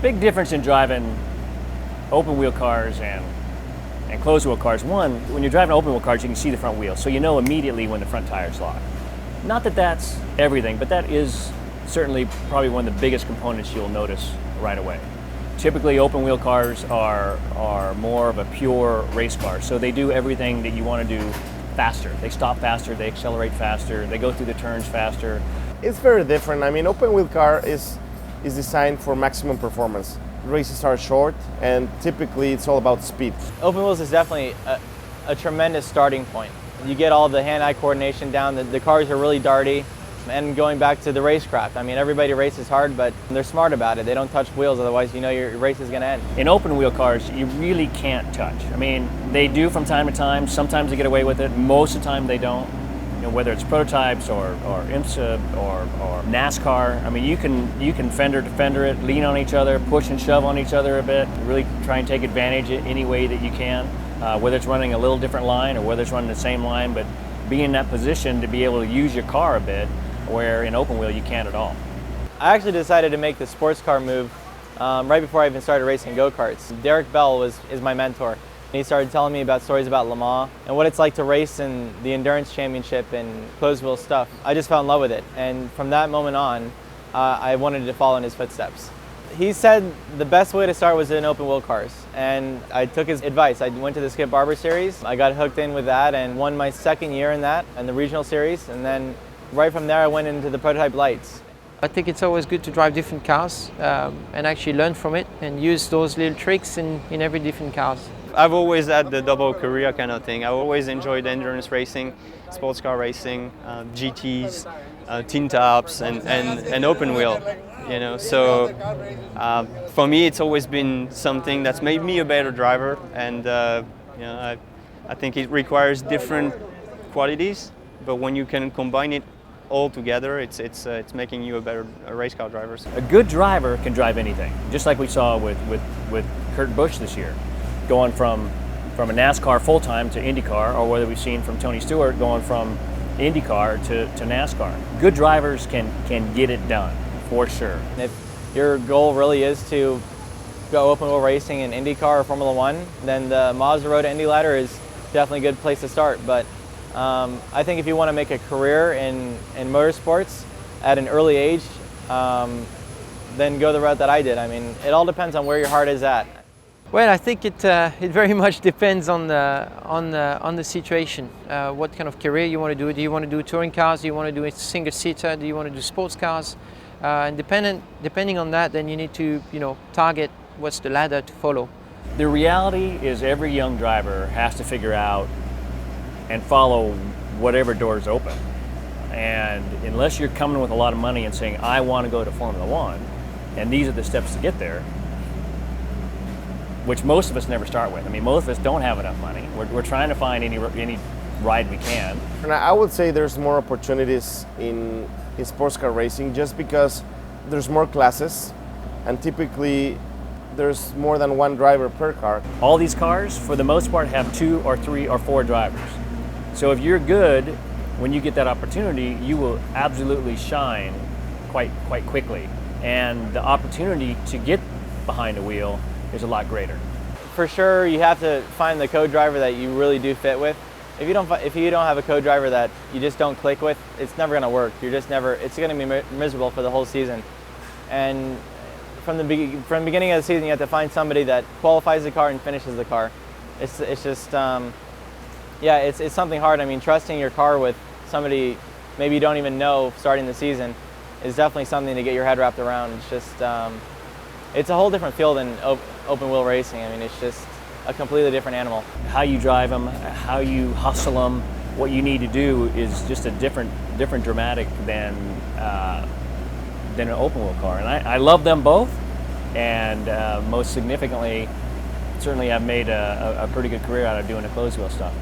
Big difference in driving open wheel cars and closed wheel cars. One, when you're driving open wheel cars, you can see the front wheel, so you know immediately when the front tire's locked. Not that that's everything, but that is certainly probably one of the biggest components you'll notice right away. Typically, open wheel cars are more of a pure race car, so they do everything that you want to do faster. They stop faster, they accelerate faster, they go through the turns faster. It's very different. I mean, open wheel car is designed for maximum performance. Races are short, and typically it's all about speed. Open wheels is definitely a tremendous starting point. You get all the hand-eye coordination down, the cars are really darty, and going back to the racecraft, I mean, everybody races hard, but they're smart about it. They don't touch wheels, otherwise you know your race is going to end. In open wheel cars, you really can't touch. I mean, they do from time to time. Sometimes they get away with it. Most of the time they don't. You know, whether it's prototypes or IMSA or NASCAR, I mean, you can fender to fender it, lean on each other, push and shove on each other a bit, really try and take advantage of any way that you can, whether it's running a little different line or whether it's running the same line, but be in that position to be able to use your car a bit, where in open wheel you can't at all. I actually decided to make the sports car move right before I even started racing go-karts. Derek Bell is my mentor. He started telling me about stories about Le Mans and what it's like to race in the endurance championship and closed wheel stuff. I just fell in love with it, and from that moment on, I wanted to follow in his footsteps. He said the best way to start was in open wheel cars, and I took his advice. I went to the Skip Barber series. I got hooked in with that and won my second year in that, and the regional series, and then right from there I went into the prototype lights. I think it's always good to drive different cars and actually learn from it and use those little tricks in every different cars. I've always had the double career kind of thing. I always enjoyed endurance racing, sports car racing, GTs, tin tops, and open wheel. You know, so for me, it's always been something that's made me a better driver, and you know, I think it requires different qualities, but when you can combine it all together, it's making you a better race car driver. A good driver can drive anything, just like we saw with Kurt Busch this year, going from a NASCAR full-time to IndyCar, or whether we've seen from Tony Stewart going from IndyCar to NASCAR. Good drivers can get it done, for sure. If your goal really is to go open wheel racing in IndyCar or Formula One, then the Mazda Road to Indy ladder is definitely a good place to start. But I think if you want to make a career in motorsports at an early age, then go the route that I did. I mean, it all depends on where your heart is at. Well, I think it very much depends on the situation. What kind of career you want to do? Do you want to do touring cars? Do you want to do a single-seater? Do you want to do sports cars? And depending on that, then you need to target what's the ladder to follow. The reality is every young driver has to figure out and follow whatever doors open. And unless you're coming with a lot of money and saying, I want to go to Formula One, and these are the steps to get there, which most of us never start with. I mean, most of us don't have enough money. We're trying to find any ride we can. And I would say there's more opportunities in sports car racing just because there's more classes, and typically there's more than one driver per car. All these cars, for the most part, have 2 or 3 or 4 drivers. So if you're good, when you get that opportunity, you will absolutely shine quite quickly. And the opportunity to get behind the wheel is a lot greater. For sure, you have to find the co-driver that you really do fit with. If you don't have a co-driver that you just don't click with, it's never going to work. It's going to be miserable for the whole season. And from the beginning of the season, you have to find somebody that qualifies the car and finishes the car. It's just yeah, it's something hard. I mean, trusting your car with somebody maybe you don't even know starting the season is definitely something to get your head wrapped around. It's just it's a whole different field than open wheel racing. I mean, it's just a completely different animal. How you drive them, how you hustle them, what you need to do is just a different dramatic than an open wheel car. And I love them both, and most significantly, certainly I've made a pretty good career out of doing the closed wheel stuff.